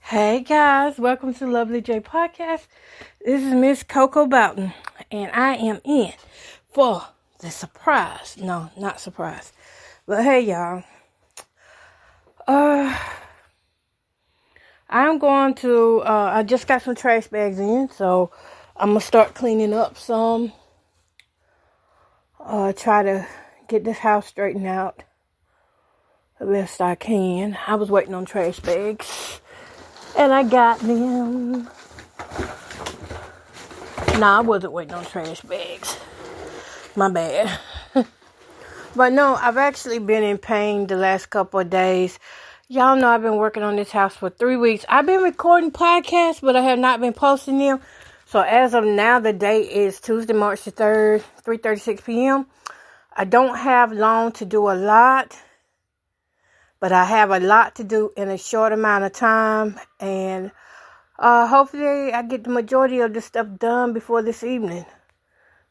Hey guys, welcome to Lovely J Podcast. This is Miss Coco Boughton, and I am in for the surprise. No, not surprise. But hey y'all, I'm going to, I just got some trash bags in, so I'm going to start cleaning up some. Try to get this house straightened out the best I can. I was waiting on trash bags, and I got them. Nah, I wasn't waiting on trash bags. My bad. But no, I've actually been in pain the last couple of days. Y'all know I've been working on this house for 3 weeks. I've been recording podcasts, but I have not been posting them. So as of now, the date is Tuesday, March the 3rd, 3:36 p.m. I don't have long to do a lot, but I have a lot to do in a short amount of time. And hopefully I get the majority of this stuff done before this evening.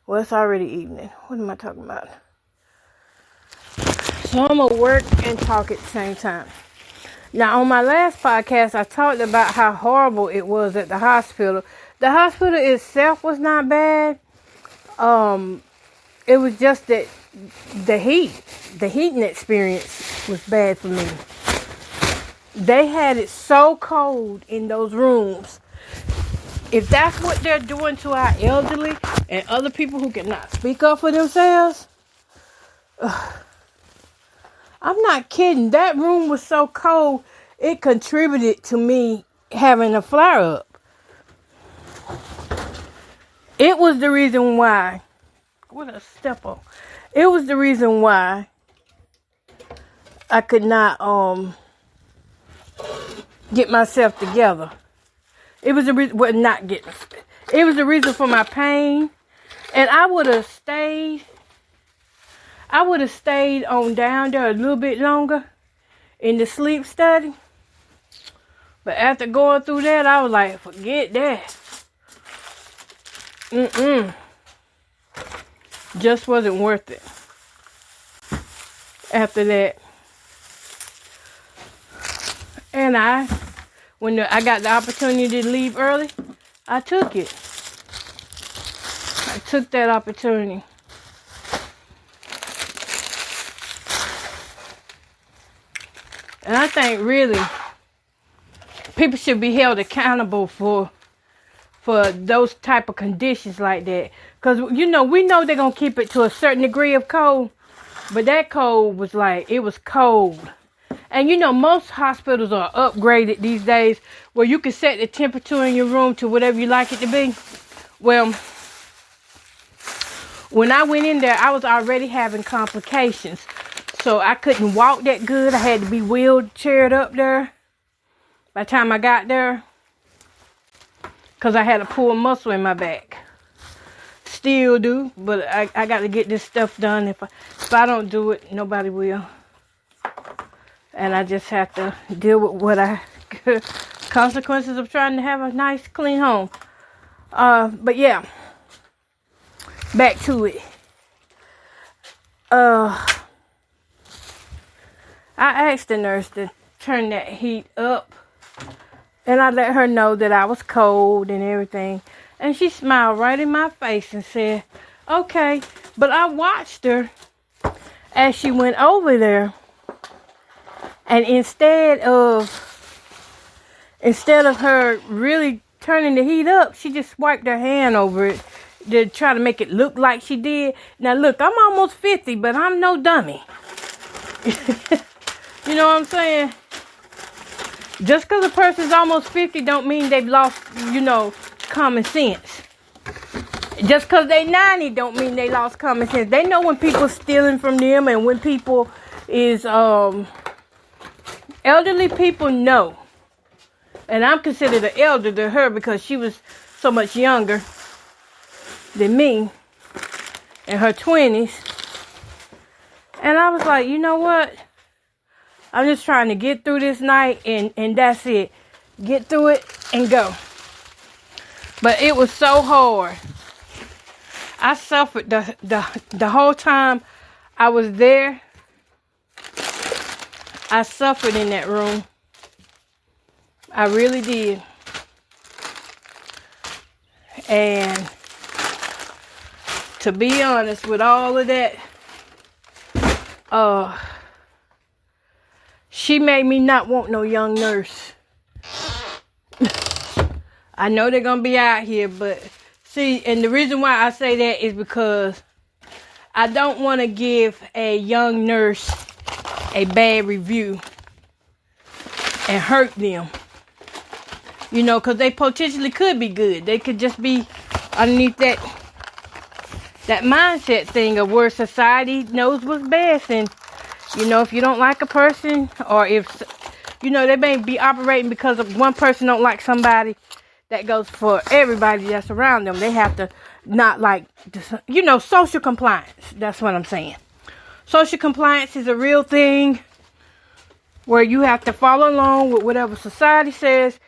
Well, it's already evening. What am I talking about? So I'm going to work and talk at the same time. Now, on my last podcast, I talked about how horrible it was at the hospital. The hospital itself was not bad. It was just that the heating experience was bad for me. They had it so cold in those rooms. If that's what they're doing to our elderly and other people who cannot speak up for themselves, I'm not kidding. That room was so cold, it contributed to me having a flare up. It was the reason why. What a step on. It was the reason why I could not get myself together. It was the reason, well, not getting. It was the reason for my pain, and I would have stayed on down there a little bit longer in the sleep study. But after going through that, I was like, forget that. Just wasn't worth it. After that. And when I got the opportunity to leave early, I took it. I took that opportunity. And I think really people should be held accountable for those type of conditions like that. Because, we know they're going to keep it to a certain degree of cold. But that cold was like, it was cold. And most hospitals are upgraded these days where you can set the temperature in your room to whatever you like it to be. Well, when I went in there, I was already having complications. So I couldn't walk that good. I had to be wheelchaired up there by the time I got there. Because I had a pulled muscle in my back. Still do. But I got to get this stuff done. If I don't do it, nobody will. And I just have to deal with what consequences of trying to have a nice, clean home. But yeah. Back to it. I asked the nurse to turn that heat up. And I let her know that I was cold and everything. And she smiled right in my face and said, okay. But I watched her as she went over there. And instead of her really turning the heat up, she just wiped her hand over it to try to make it look like she did. Now look, I'm almost 50, but I'm no dummy. You know what I'm saying? Just because a person's almost 50 don't mean they've lost, common sense. Just because they 90 don't mean they lost common sense. They know when people stealing from them and when people is, elderly people know. And I'm considered an elder to her because she was so much younger than me in her 20s. And I was like, you know what? I'm just trying to get through this night and that's it. Get through it and go. But it was so hard. I suffered the whole time I was there. I suffered in that room. I really did. And to be honest, with all of that, she made me not want no young nurse. I know they're gonna be out here, but see, and the reason why I say that is because I don't want to give a young nurse a bad review and hurt them. You know, because they potentially could be good. They could just be underneath that mindset thing of where society knows what's best. And, you know, if you don't like a person, or if, you know, they may be operating because of one person don't like somebody, that goes for everybody that's around them. They have to not like, you know, social compliance. That's what I'm saying. Social compliance is a real thing where you have to follow along with whatever society says.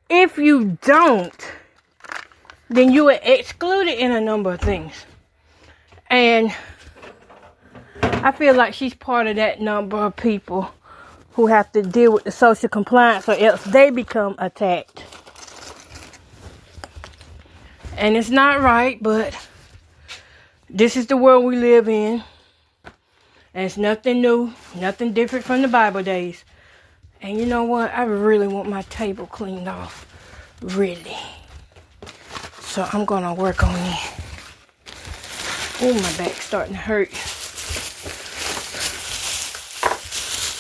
If you don't, then you are excluded in a number of things. And I feel like she's part of that number of people who have to deal with the social compliance, or else they become attacked. And it's not right, but this is the world we live in. And it's nothing new, nothing different from the Bible days. And you know what? I really want my table cleaned off. Really. So I'm going to work on it. Oh, my back's starting to hurt.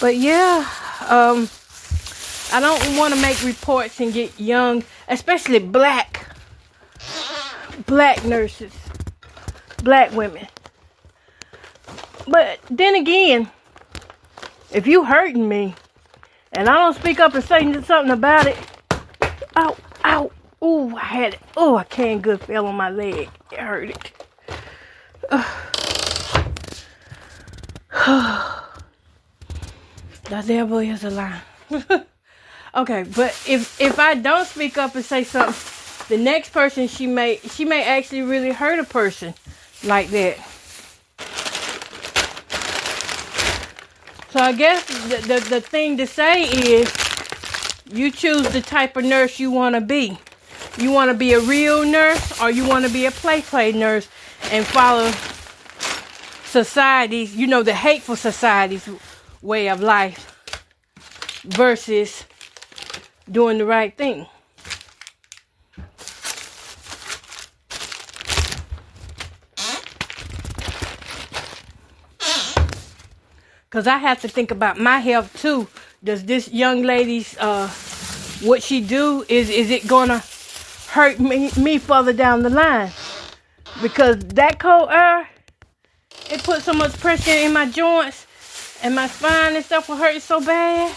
But yeah, I don't want to make reports and get young, especially black nurses, black women. But then again, if you hurting me and I don't speak up and say something about it, ow, ooh, I had it. Oh, I canned good fell on my leg. It hurt it. The devil is a lie. Okay, but if I don't speak up and say something, the next person she may actually really hurt a person like that. So I guess the thing to say is, you choose the type of nurse you want to be. You want to be a real nurse, or you want to be a play nurse and follow society's, you know, the hateful society's way of life versus doing the right thing. Because I have to think about my health too. Does this young lady's, what she do, is it gonna hurt me further down the line? Because that cold air, it puts so much pressure in my joints, and my spine and stuff will hurt so bad.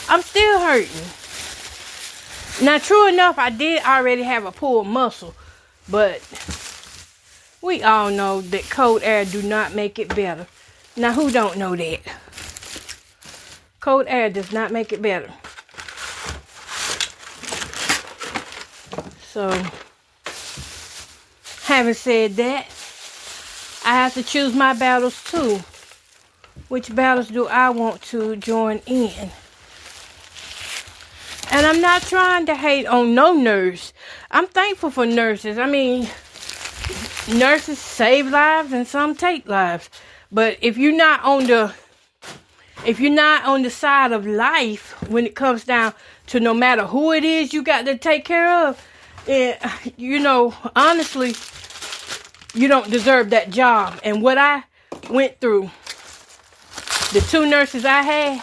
I'm still hurting. Now, true enough, I did already have a pulled muscle, but we all know that cold air do not make it better. Now, who don't know that? Cold air does not make it better. So, having said that, I have to choose my battles too. Which battles do I want to join in? And I'm not trying to hate on no nurse. I'm thankful for nurses. I mean, nurses save lives and some take lives. But if you're not on the side of life when it comes down to no matter who it is you got to take care of, you know, honestly, you don't deserve that job. And what I went through, the two nurses I had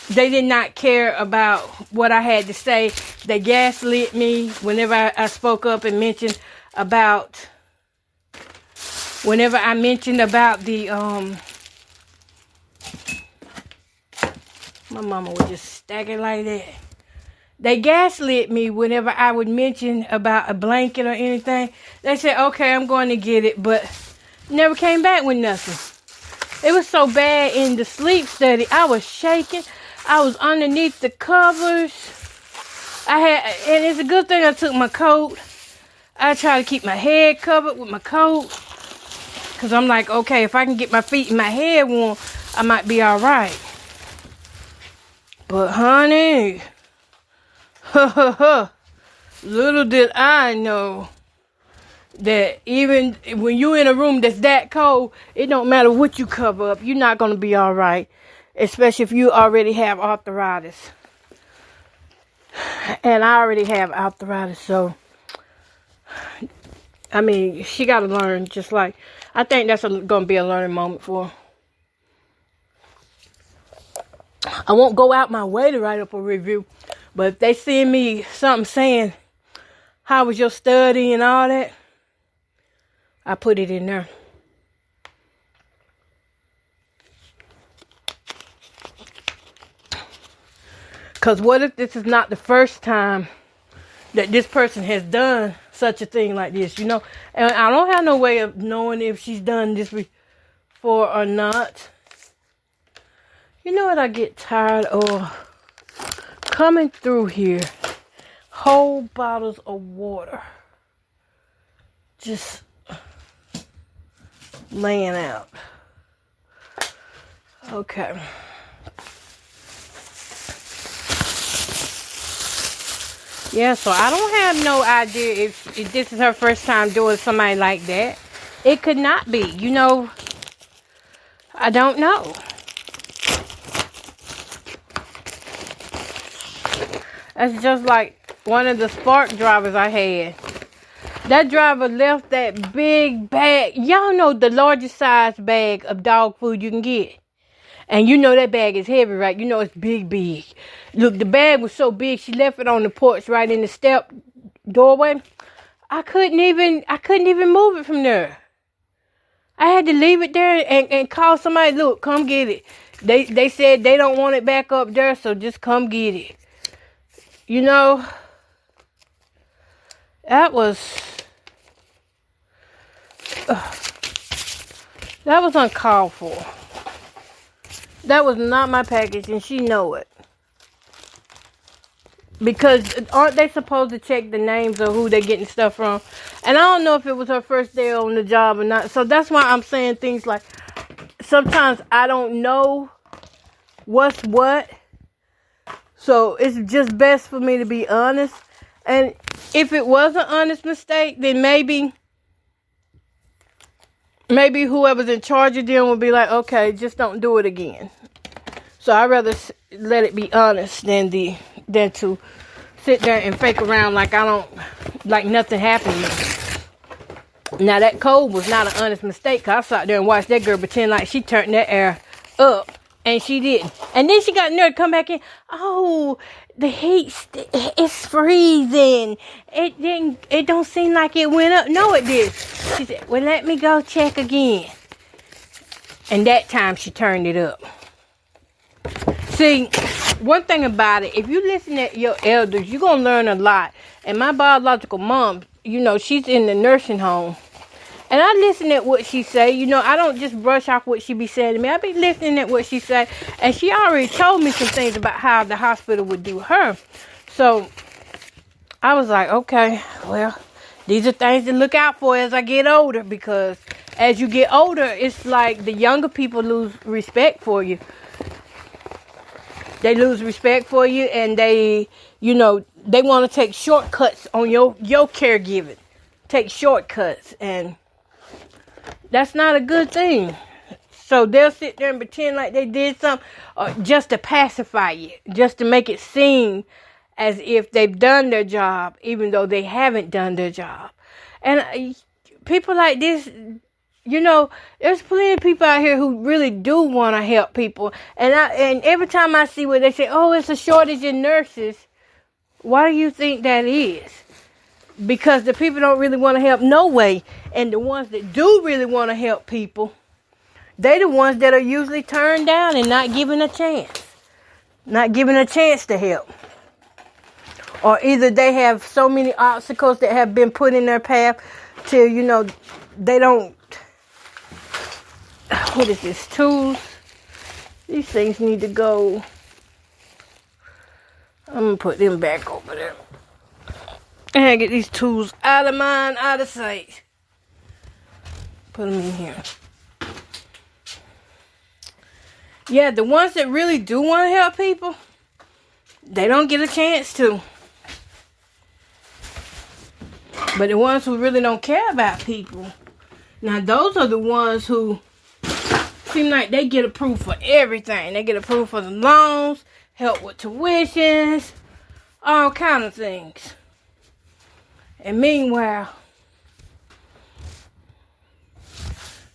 they did not care about what I had to say. They gaslit me whenever I spoke up and mentioned about, whenever I mentioned about the, my mama would just stack it like that. They gaslit me whenever I would mention about a blanket or anything. They said, okay, I'm going to get it, but never came back with nothing. It was so bad in the sleep study. I was shaking. I was underneath the covers. And it's a good thing I took my coat. I try to keep my head covered with my coat. Because I'm like, okay, if I can get my feet and my head warm, I might be all right. But honey, little did I know that even when you're in a room that's that cold, it don't matter what you cover up, you're not going to be all right. Especially if you already have arthritis. And I already have arthritis, so I mean, she got to learn. Just like, I think that's going to be a learning moment for her. I won't go out my way to write up a review, but if they send me something saying, how was your study and all that, I put it in there. Because what if this is not the first time that this person has done such a thing like this, you know? And I don't have no way of knowing if she's done this before or not. You know what I get tired of? Coming through here, whole bottles of water just laying out. Okay. Yeah, so I don't have no idea if this is her first time doing somebody like that. It could not be, you know. I don't know. That's just like one of the Spark drivers I had. That driver left that big bag. Y'all know the largest size bag of dog food you can get. And you know that bag is heavy, right? You know it's big. Look, the bag was so big, she left it on the porch right in the step doorway. I couldn't even move it from there. I had to leave it there and call somebody, look, come get it. They said they don't want it back up there, so just come get it. You know, that was uncalled for. That was not my package, and she know it. Because aren't they supposed to check the names of who they're getting stuff from? And I don't know if it was her first day on the job or not. So that's why I'm saying things like, sometimes I don't know what's what. So it's just best for me to be honest. And if it was an honest mistake, then maybe whoever's in charge of them will be like, okay, just don't do it again. So I'd rather let it be honest than to sit there and fake around like nothing happened to me. Now that cold was not an honest mistake, because I sat there and watched that girl pretend like she turned that air up, and she didn't. And then she got nerve to come back in. Oh, the heat it's freezing. It don't seem like it went up. No, it did. She said, well, let me go check again. And that time she turned it up. See, one thing about it, if you listen to your elders, you're going to learn a lot. And my biological mom, you know, she's in the nursing home. And I listen at what she say. You know, I don't just brush off what she be saying to me. I be listening at what she say. And she already told me some things about how the hospital would do her. So, I was like, okay, well, these are things to look out for as I get older. Because as you get older, it's like the younger people lose respect for you. They lose respect for you, and they want to take shortcuts on your caregiving. Take shortcuts, and that's not a good thing. So they'll sit there and pretend like they did something just to pacify you, just to make it seem as if they've done their job, even though they haven't done their job. And people like this, you know, there's plenty of people out here who really do want to help people. And every time I see where they say, oh, it's a shortage in nurses, why do you think that is? Because the people don't really want to help no way. And the ones that do really want to help people, they the ones that are usually turned down and not given a chance. Not given a chance to help. Or either they have so many obstacles that have been put in their path till, you know, they don't. What is this? Tools. These things need to go. I'm going to put them back over there. And get these tools out of mine, out of sight. Put them in here. Yeah, the ones that really do want to help people, They don't get a chance to. But the ones who really don't care about people, now those are the ones who seem like they get approved for everything. They get approved for the loans, help with tuitions, all kind of things. And meanwhile,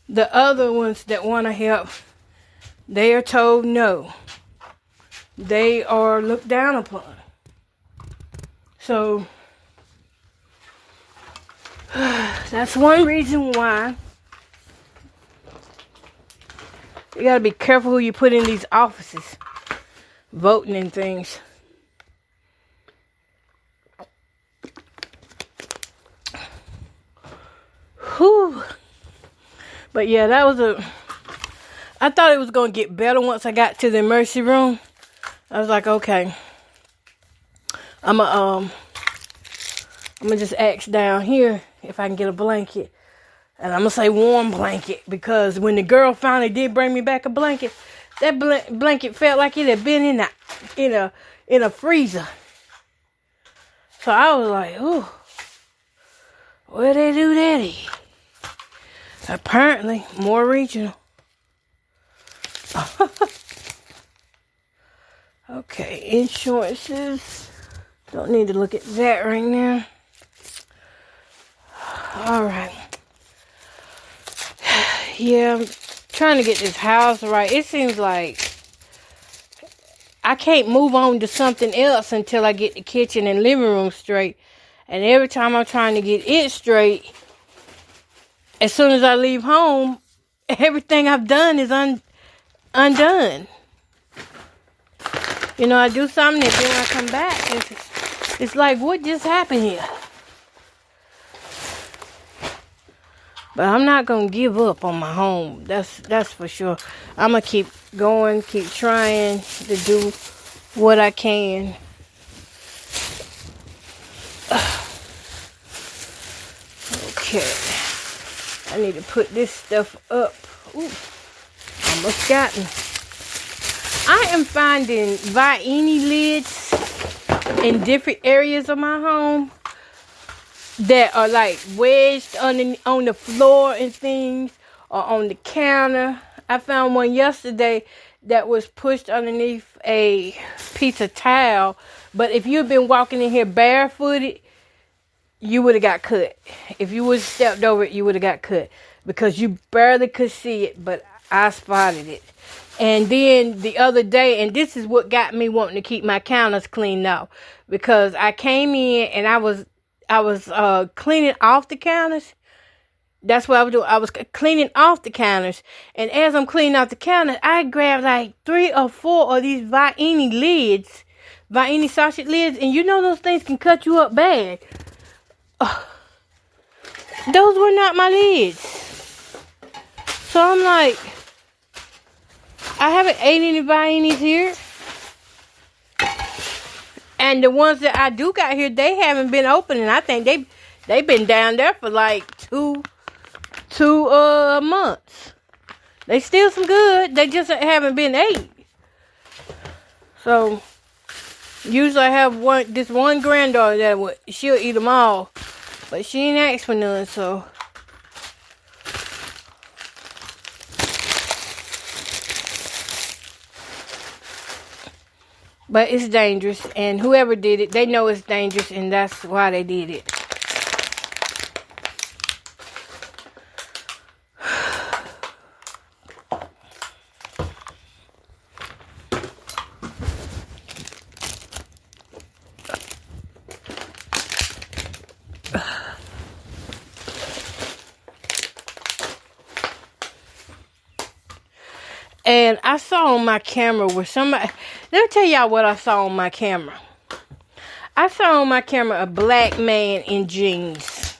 the other ones that want to help, they are told no. They are looked down upon. So, that's one reason why you gotta be careful who you put in these offices, voting and things. Whew. But yeah, that was I thought it was gonna get better once I got to the emergency room. I was like, okay, I'm gonna just ask down here if I can get a blanket. And I'm going to say warm blanket, because when the girl finally did bring me back a blanket, that blanket felt like it had been in a freezer. So I was like, ooh, where they do that at? Apparently, more regional. Okay, insurances. Don't need to look at that right now. All right. Yeah, I'm trying to get this house right. It seems like I can't move on to something else until I get the kitchen and living room straight. And every time I'm trying to get it straight, as soon as I leave home, everything I've done is undone. You know, I do something and then when I come back, it's like, what just happened here? But I'm not going to give up on my home. That's for sure. I'm going to keep going, keep trying to do what I can. Okay. I need to put this stuff up. Ooh, almost gotten. I am finding Vaini lids in different areas of my home that are like wedged on the floor and things, or on the counter. I found one yesterday that was pushed underneath a piece of tile. But if you'd been walking in here barefooted, you would have got cut. If you would have stepped over it, you would have got cut. Because you barely could see it, but I spotted it. And then the other day, and this is what got me wanting to keep my counters cleaned out. Because I came in and I was cleaning off the counters. That's what I was doing. I was cleaning off the counters. And as I'm cleaning off the counters, I grabbed like 3 or 4 of these Vaini lids. Vaini sausage lids. And you know those things can cut you up bad. Those were not my lids. So I'm like, I haven't ate any Vainis here. And the ones that I do got here, they haven't been opening. I think they've been down there for like two months. They still some good. They just haven't been ate. So usually I have this one granddaughter that she'll eat them all, but she ain't asked for none. So but it's dangerous, and whoever did it, they know it's dangerous, and that's why they did it. And I saw on my camera where somebody... Let me tell y'all what I saw on my camera. I saw on my camera a black man in jeans.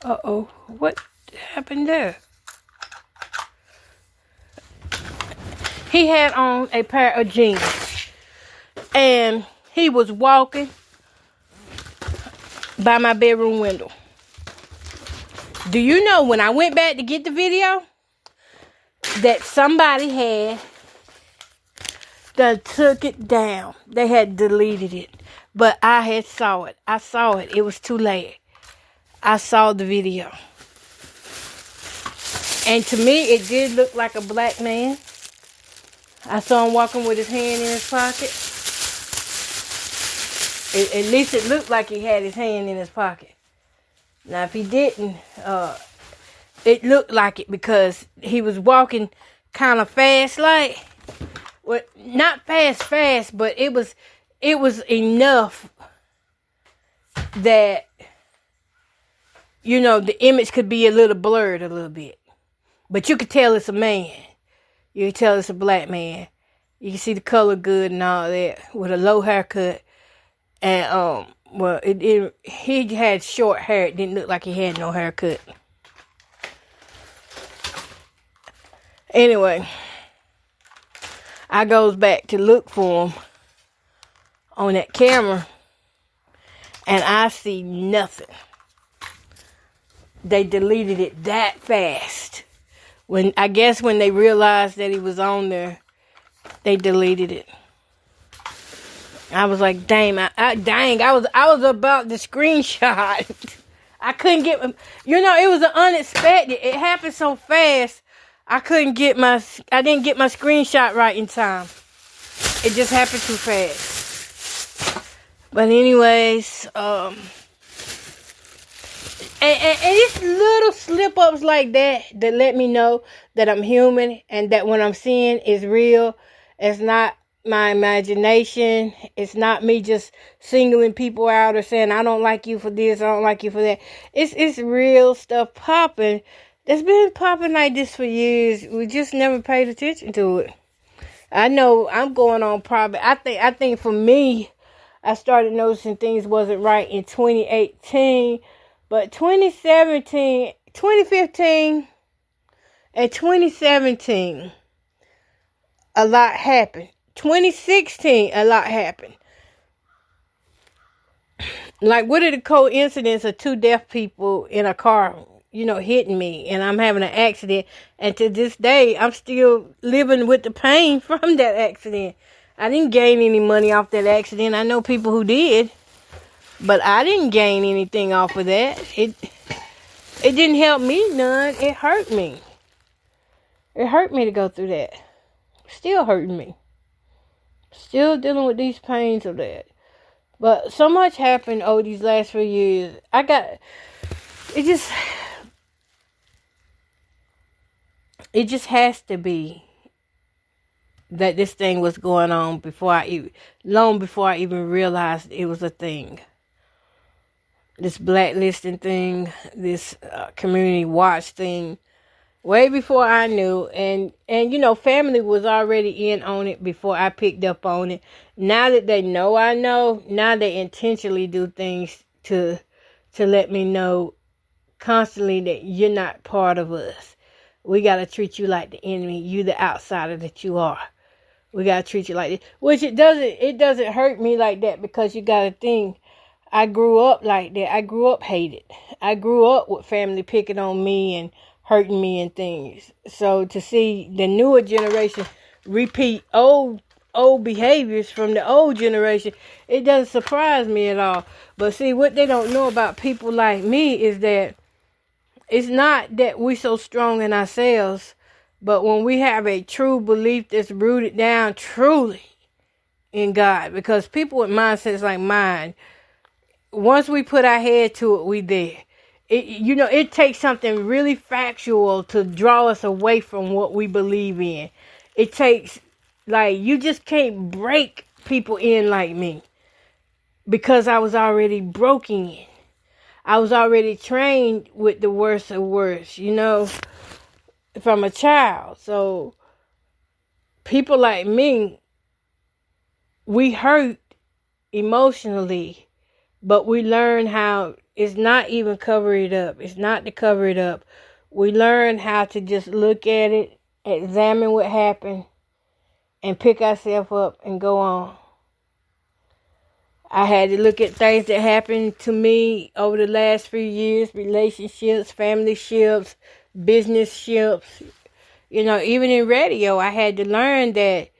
Uh-oh. What happened there? He had on a pair of jeans. And he was walking by my bedroom window. Do you know when I went back to get the video that somebody had done took it down. They had deleted it. But I had saw it. I saw it. It was too late. I saw the video. And to me, it did look like a black man. I saw him walking with his hand in his pocket. At least it looked like he had his hand in his pocket. Now, if he didn't, it looked like it because he was walking kind of fast, like, well, not fast, but it was enough that, you know, the image could be a little blurred a little bit. But you could tell it's a man. You could tell it's a black man. You can see the color good and all that with a low haircut. And, well, he had short hair. It didn't look like he had no haircut. Anyway, I goes back to look for him on that camera, and I see nothing. They deleted it that fast. When they realized that he was on there, they deleted it. I was like, dang, I was about to screenshot. I couldn't get, it was unexpected. It happened so fast. I didn't get my screenshot right in time. It just happened too fast. But anyways, and it's little slip-ups like that let me know that I'm human and that what I'm seeing is real. It's not my imagination. It's not me just singling people out or saying, I don't like you for this, I don't like you for that. It's real stuff popping. It's been popping like this for years. We just never paid attention to it. I know I'm going on probably. I think for me, I started noticing things wasn't right in 2018. But 2015, and 2017, a lot happened. 2016, a lot happened. Like, what are the coincidence of 2 deaf people in a car, hitting me, and I'm having an accident, and to this day, I'm still living with the pain from that accident. I didn't gain any money off that accident. I know people who did, but I didn't gain anything off of that. It didn't help me none. It hurt me. It hurt me to go through that. Still hurting me. Still dealing with these pains of that. But so much happened over these last few years. It just has to be that this thing was going on long before I even realized it was a thing. This blacklisting thing, this community watch thing, way before I knew. And family was already in on it before I picked up on it. Now that they know I know, now they intentionally do things to let me know constantly that you're not part of us. We got to treat you like the enemy. You the outsider that you are. We got to treat you like this. Which it doesn't hurt me like that, because you got to think, I grew up like that. I grew up hated. I grew up with family picking on me and hurting me and things. So to see the newer generation repeat old behaviors from the old generation, it doesn't surprise me at all. But see, what they don't know about people like me is that it's not that we're so strong in ourselves, but when we have a true belief that's rooted down truly in God. Because people with mindsets like mine, once we put our head to it, we there. It takes something really factual to draw us away from what we believe in. It takes, you just can't break people in like me, because I was already broken in. I was already trained with the worst of worst, from a child. So people like me, we hurt emotionally, but we learn how it's not even cover it up. It's not to cover it up. We learn how to just look at it, examine what happened, and pick ourselves up and go on. I had to look at things that happened to me over the last few years, relationships, family ships, business ships. Even in radio, I had to learn that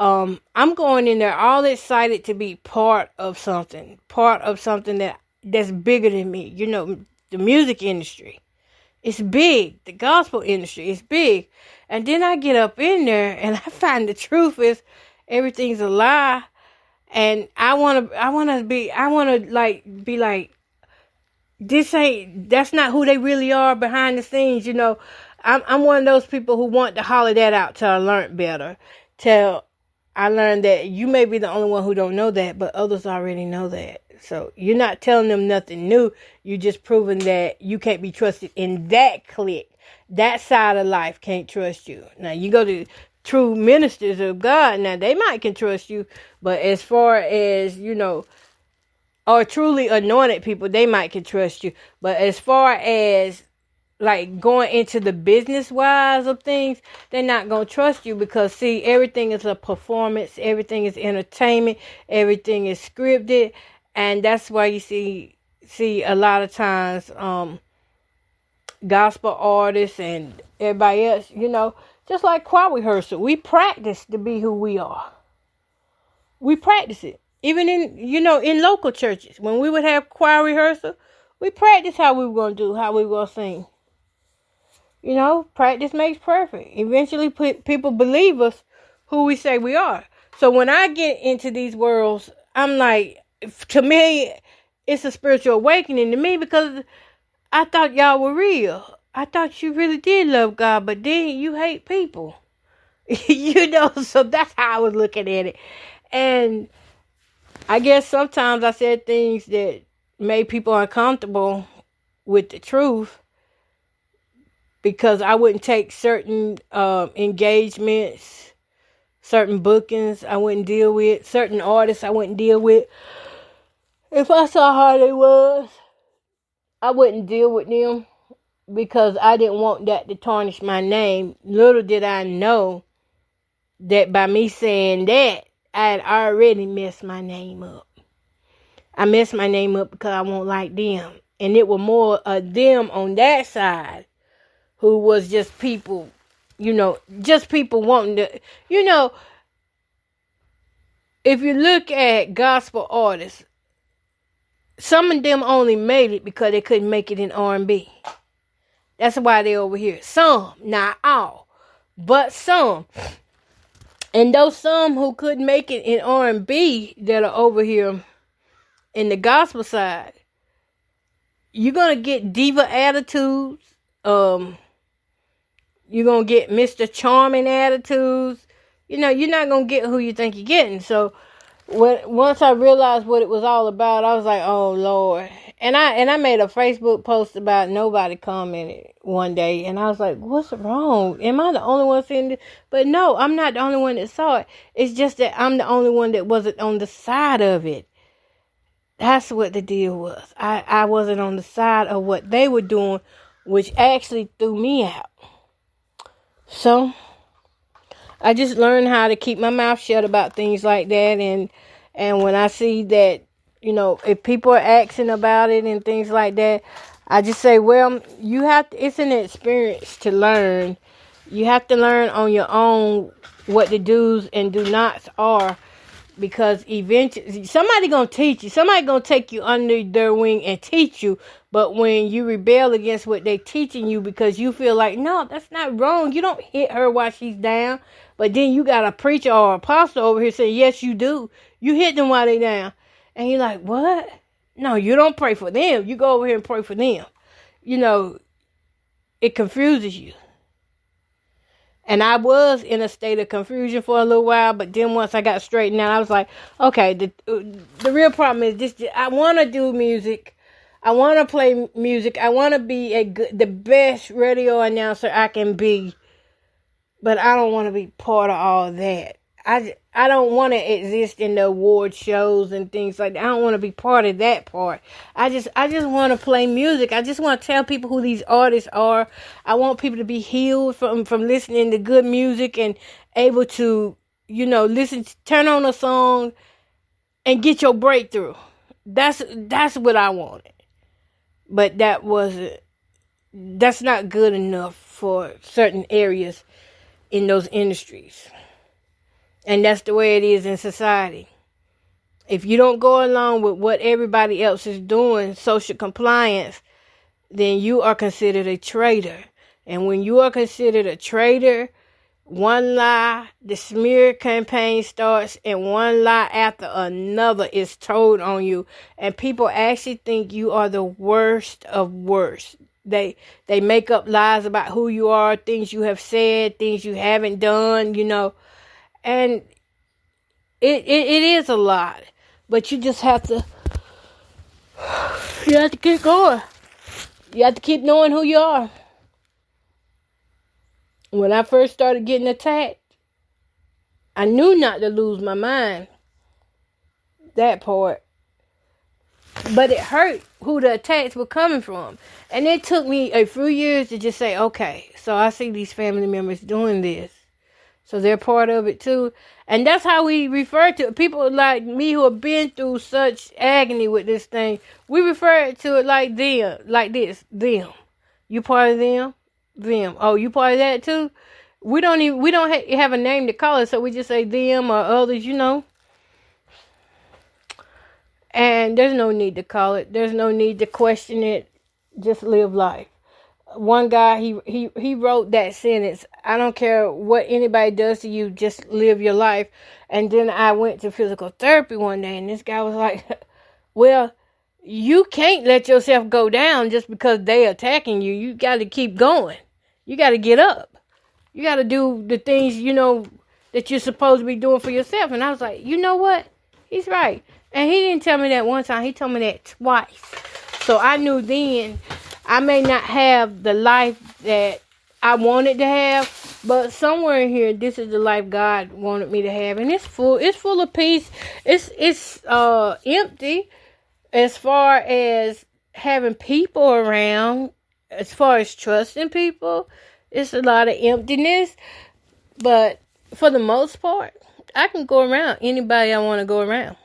I'm going in there all excited to be part of something that's bigger than me. You know, the music industry. It's big. The gospel industry is big. And then I get up in there and I find the truth is everything's a lie. And I want to be like, that's not who they really are behind the scenes. You know, I'm one of those people who want to holler that out till I learn better. Till I learned that you may be the only one who don't know that, but others already know that. So you're not telling them nothing new. You're just proving that you can't be trusted in that clique. That side of life can't trust you. Now you go to true ministers of God. Now they might can trust you, but as far as, you know, or truly anointed people, they might can trust you. But as far as like going into the business wise of things, they're not going to trust you because see, everything is a performance, everything is entertainment, everything is scripted, and that's why you see a lot of times gospel artists and everybody else, you know, just like choir rehearsal, we practice to be who we are. We practice it. Even in, you know, in local churches, when we would have choir rehearsal, we practice how we were going to do, how we were going to sing. You know, practice makes perfect. Eventually, people believe us who we say we are. So when I get into these worlds, I'm like, to me, it's a spiritual awakening to me because I thought y'all were real. I thought you really did love God, but then you hate people. You know, so that's how I was looking at it. And I guess sometimes I said things that made people uncomfortable with the truth. Because I wouldn't take certain engagements, certain bookings I wouldn't deal with, certain artists I wouldn't deal with. If I saw how they was, I wouldn't deal with them because I didn't want that to tarnish my name. Little did I know that by me saying that, I had already messed my name up. I messed my name up because I won't like them. And it was more of them on that side who was just people, you know, just people wanting to, you know, if you look at gospel artists, some of them only made it because they couldn't make it in R&B. That's why they're over here. Some, not all, but some. And those some who couldn't make it in R&B that are over here in the gospel side, you're going to get diva attitudes, you're going to get Mr. Charming attitudes. You know, you're not going to get who you think you're getting. So, once I realized what it was all about, I was like, oh, Lord. And I made a Facebook post about nobody commented one day. And I was like, what's wrong? Am I the only one seeing this? But no, I'm not the only one that saw it. It's just that I'm the only one that wasn't on the side of it. That's what the deal was. I wasn't on the side of what they were doing, which actually threw me out. So, I just learned how to keep my mouth shut about things like that. And when I see that, you know, if people are asking about it and things like that, I just say, well, you have to, it's an experience to learn. You have to learn on your own what the do's and do nots are. Because eventually, somebody going to teach you. Somebody going to take you under their wing and teach you. But when you rebel against what they teaching you because you feel like, no, that's not wrong. You don't hit her while she's down. But then you got a preacher or apostle over here saying, yes, you do. You hit them while they down. And you're like, what? No, you don't pray for them. You go over here and pray for them. You know, it confuses you. And I was in a state of confusion for a little while, but then once I got straightened out, I was like, okay, the real problem is this. I want to do music. I want to play music. I want to be the best radio announcer I can be. But I don't want to be part of all that. I don't want to exist in the award shows and things like that. I don't want to be part of that part. I just want to play music. I just want to tell people who these artists are. I want people to be healed from listening to good music and able to, you know, turn on a song and get your breakthrough. That's what I wanted. But that's not good enough for certain areas in those industries. And that's the way it is in society. If you don't go along with what everybody else is doing, social compliance, then you are considered a traitor. And when you are considered a traitor, one lie, the smear campaign starts, and one lie after another is told on you. And people actually think you are the worst of worst. They make up lies about who you are, things you have said, things you haven't done, And it is a lot. But you just have to keep going. You have to keep knowing who you are. When I first started getting attacked, I knew not to lose my mind. That part. But it hurt who the attacks were coming from. And it took me a few years to just say, okay, so I see these family members doing this. So they're part of it too. And that's how we refer to it. People like me who have been through such agony with this thing. We refer to it like them, like this, them. You part of them? Them. Oh, you part of that too? We don't have a name to call it, so we just say them or others, And there's no need to call it. There's no need to question it. Just live life. One guy, he wrote that sentence. I don't care what anybody does to you, just live your life. And then I went to physical therapy one day, and this guy was like, well, you can't let yourself go down just because they attacking you. You got to keep going. You got to get up. You got to do the things, that you're supposed to be doing for yourself. And I was like, you know what? He's right. And he didn't tell me that one time. He told me that twice. So I knew then I may not have the life that I wanted to have, but somewhere in here, this is the life God wanted me to have. And it's full. It's full of peace. It's empty as far as having people around. As far as trusting people, it's a lot of emptiness. But for the most part, I can go around anybody I want to go around.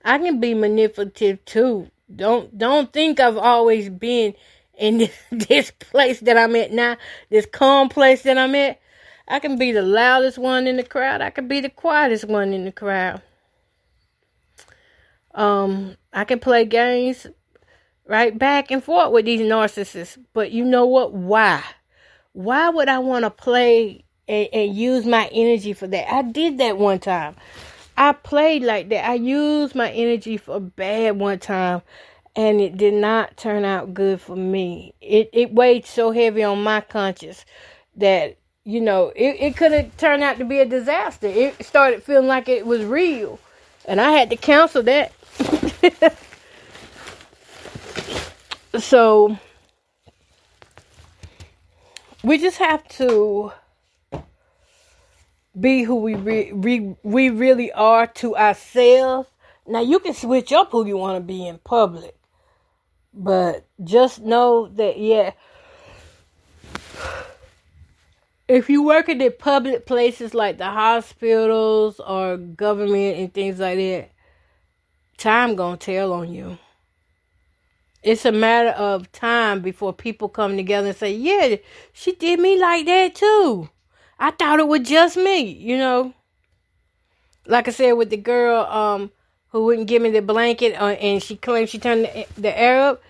I can be manipulative too. Don't think I've always been in this place that I'm at now, this calm place that I'm at. I can be the loudest one in the crowd. I can be the quietest one in the crowd. I can play games right back and forth with these narcissists. But you know what? Why? Why would I want to play and use my energy for that? I did that one time. I played like that. I used my energy for bad one time, and it did not turn out good for me. It weighed so heavy on my conscience that, it could have turned out to be a disaster. It started feeling like it was real, and I had to cancel that. So, we just have to be who we really are to ourselves. Now, you can switch up who you want to be in public. But just know that, if you work in public places like the hospitals or government and things like that, time gonna tell on you. It's a matter of time before people come together and say, yeah, she did me like that too. I thought it was just me, Like I said with the girl who wouldn't give me the blanket and she claimed she turned the air up.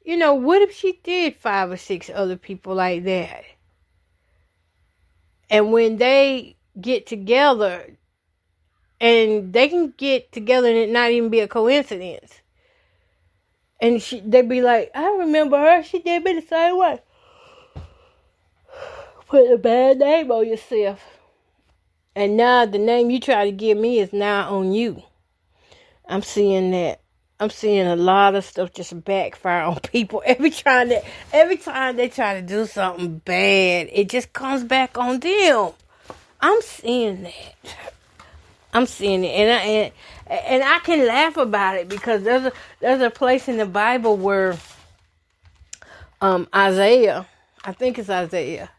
What if she did 5 or 6 other people like that? And when they get together, and they can get together and it not even be a coincidence. And they be like, I remember her. She did me the same way. Put a bad name on yourself. And now the name you try to give me is now on you. I'm seeing that. I'm seeing a lot of stuff just backfire on people. Every time they try to do something bad, it just comes back on them. I'm seeing that. I'm seeing it, and I can laugh about it because there's a place in the Bible where Isaiah, I think it's Isaiah,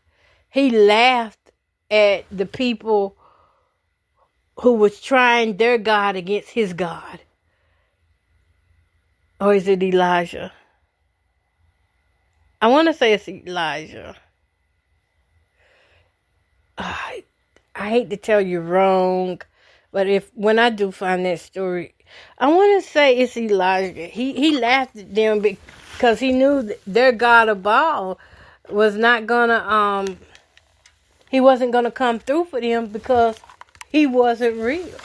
he laughed at the people who was trying their God against his God. Or is it Elijah? I want to say it's Elijah. I hate to tell you wrong, but when I do find that story, I want to say it's Elijah. He laughed at them because he knew that their God of Baal was not gonna he wasn't gonna come through for them because he wasn't real.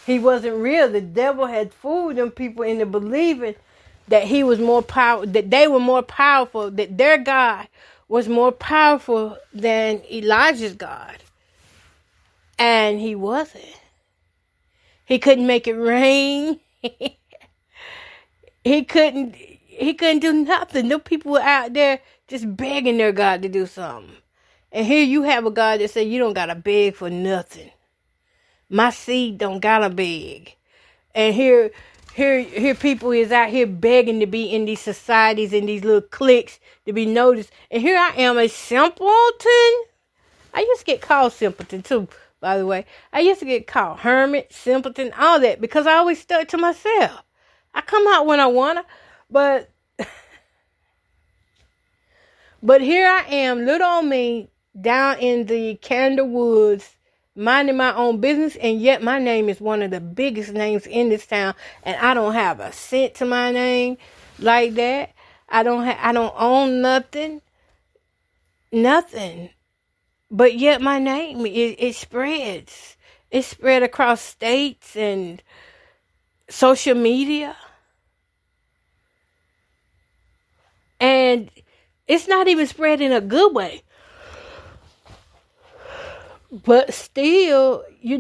He wasn't real. The devil had fooled them people into believing that he was more powerful, that they were more powerful, that their God was more powerful than Elijah's God. And he wasn't. He couldn't make it rain. He couldn't do nothing. No people were out there just begging their God to do something. And here you have a God that said you don't gotta beg for nothing. My seed don't gotta beg. And here people is out here begging to be in these societies, in these little cliques, to be noticed. And here I am, a simpleton. I used to get called simpleton too, by the way. I used to get called hermit, simpleton, all that, because I always stuck to myself. I come out when I wanna, but here I am, little old me, down in the Canada Woods, minding my own business, and yet my name is one of the biggest names in this town, and I don't have a cent to my name like that. I don't own nothing, but yet my name it spreads. It spread across states and social media, and it's not even spread in a good way. But still, you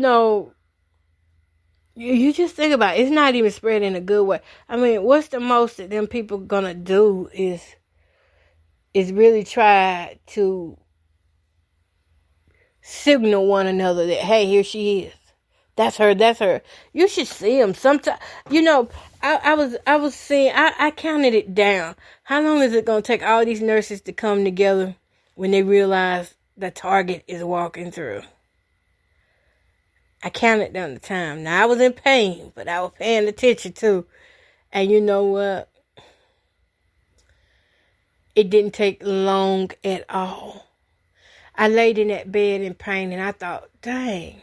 just think about it. It's not even spread in a good way. I mean, what's the most that them people gonna do is really try to signal one another that, hey, here she is. That's her. You should see them. Sometimes, I was seeing, I counted it down. How long is it gonna take all these nurses to come together when they realize the target is walking through? I counted down the time. Now, I was in pain, but I was paying attention too. And you know what? It didn't take long at all. I laid in that bed in pain and I thought, dang,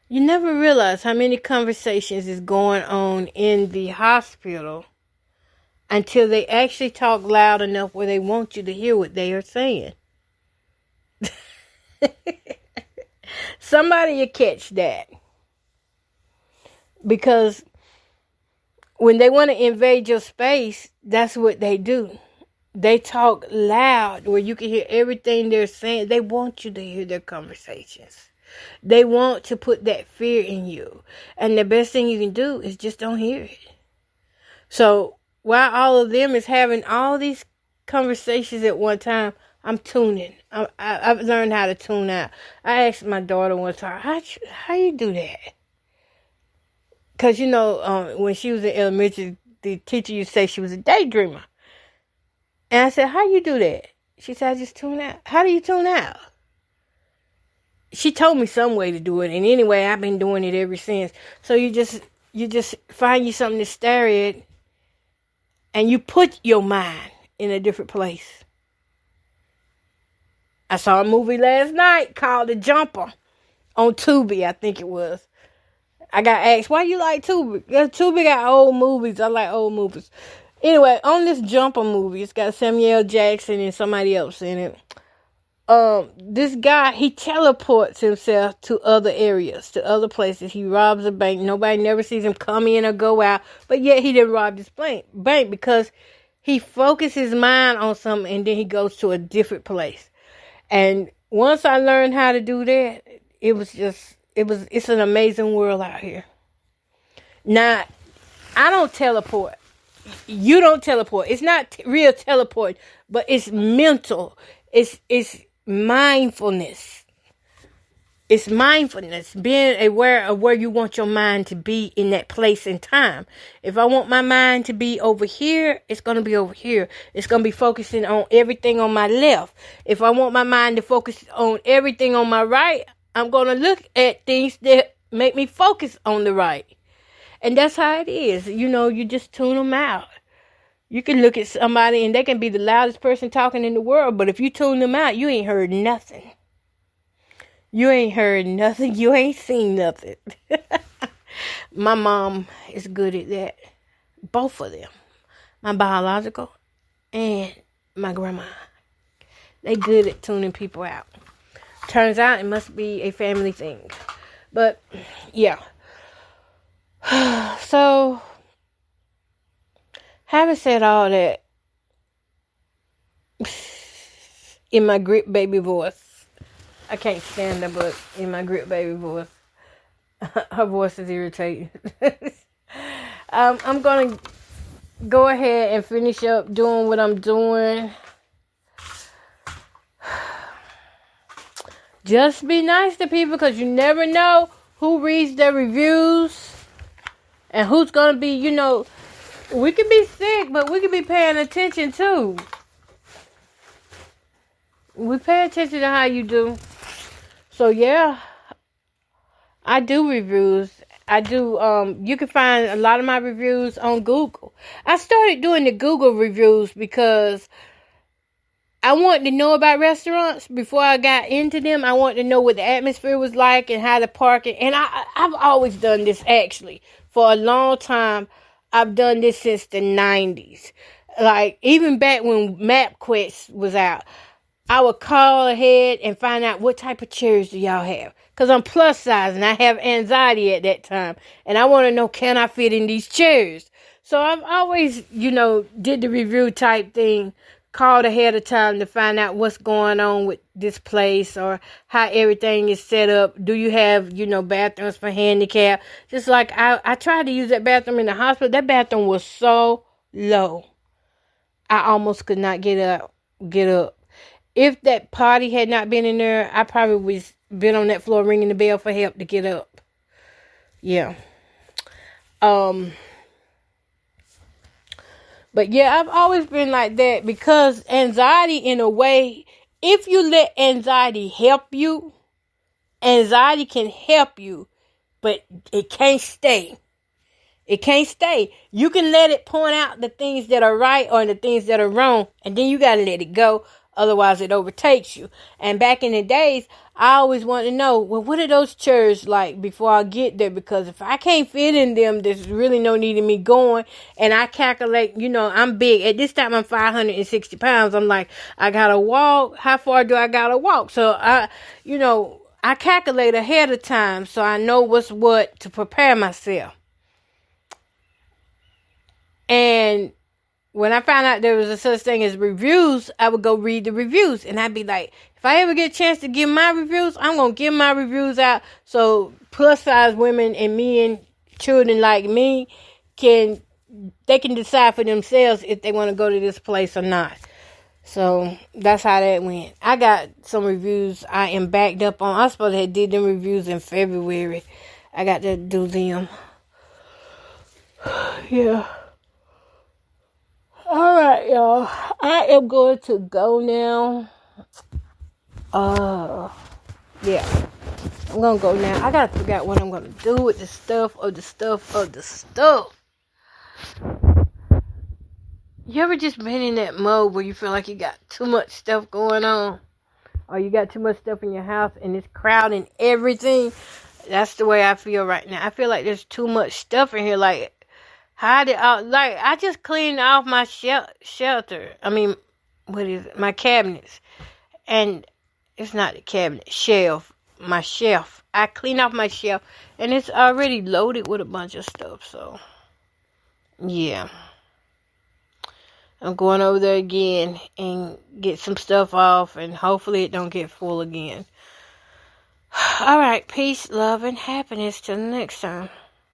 you never realize how many conversations is going on in the hospital until they actually talk loud enough where they want you to hear what they are saying. Somebody will catch that. Because when they want to invade your space, that's what they do. They talk loud where you can hear everything they're saying. They want you to hear their conversations. They want to put that fear in you. And the best thing you can do is just don't hear it. So while all of them is having all these conversations at one time, I'm tuning. I've learned how to tune out. I asked my daughter one time, how you do that? Because, when she was in elementary, the teacher used to say she was a daydreamer. And I said, how you do that? She said, I just tune out. How do you tune out? She told me some way to do it. And anyway, I've been doing it ever since. So you just find you something to stare at. And you put your mind in a different place. I saw a movie last night called The Jumper on Tubi, I think it was. I got asked, why you like Tubi? Tubi got old movies. I like old movies. Anyway, on this Jumper movie, it's got Samuel Jackson and somebody else in it. This guy, he teleports himself to other areas, to other places. He robs a bank. Nobody never sees him come in or go out. But yet he didn't rob this bank because he focuses his mind on something and then he goes to a different place. And once I learned how to do that, it's an amazing world out here. Now, I don't teleport. You don't teleport. It's not real teleport, but it's mental. It's mindfulness. It's mindfulness, being aware of where you want your mind to be in that place and time. If I want my mind to be over here, it's going to be over here. It's going to be focusing on everything on my left. If I want my mind to focus on everything on my right, I'm going to look at things that make me focus on the right. And that's how it is. You just tune them out. You can look at somebody and they can be the loudest person talking in the world, but if you tune them out, you ain't heard nothing. You ain't heard nothing. You ain't seen nothing. My mom is good at that. Both of them. My biological and my grandma. They good at tuning people out. Turns out it must be a family thing. But, yeah. So, having said all that, in my grip baby voice, I can't stand her, but in my grip baby voice, her voice is irritating. I'm going to go ahead and finish up doing what I'm doing. Just be nice to people, because you never know who reads their reviews and who's going to be, we could be sick, but we could be paying attention too. We pay attention to how you do. So yeah, I do reviews. I do, you can find a lot of my reviews on Google. I started doing the Google reviews because I wanted to know about restaurants before I got into them. I wanted to know what the atmosphere was like and how to park it. And I've always done this, actually. For a long time, I've done this since the 90s. Like, even back when MapQuest was out, I would call ahead and find out what type of chairs do y'all have. Because I'm plus size and I have anxiety at that time. And I want to know, can I fit in these chairs? So I've always, did the review type thing. Called ahead of time to find out what's going on with this place or how everything is set up. Do you have, bathrooms for handicap? Just like I tried to use that bathroom in the hospital. That bathroom was so low. I almost could not get up. If that potty had not been in there, I probably would been on that floor ringing the bell for help to get up. Yeah. But yeah, I've always been like that, because anxiety, in a way, if you let anxiety help you, anxiety can help you, but it can't stay. It can't stay. You can let it point out the things that are right or the things that are wrong, and then you got to let it go. Otherwise, it overtakes you. And back in the days, I always wanted to know, well, what are those chairs like before I get there? Because if I can't fit in them, there's really no need in me going. And I calculate, I'm big. At this time, I'm 560 pounds. I'm like, I got to walk. How far do I got to walk? So, I calculate ahead of time so I know what's what to prepare myself. And when I found out there was a such thing as reviews, I would go read the reviews. And I'd be like, if I ever get a chance to give my reviews, I'm going to give my reviews out so plus size women and men, children like me, can decide for themselves if they want to go to this place or not. So that's how that went. I got some reviews I am backed up on. I was supposed to have did them reviews in February. I got to do them. Yeah. Alright, y'all. I am going to go now. Yeah. I'm going to go now. I got to figure out what I'm going to do with the stuff. You ever just been in that mode where you feel like you got too much stuff going on? Or you got too much stuff in your house and it's crowding everything? That's the way I feel right now. I feel like there's too much stuff in here. Like, I just cleaned off my shelter. I mean, what is it? My cabinets. And it's not the cabinet, shelf. My shelf. I cleaned off my shelf. And it's already loaded with a bunch of stuff. So, yeah. I'm going over there again and get some stuff off. And hopefully it don't get full again. Alright, peace, love, and happiness. Till the next time.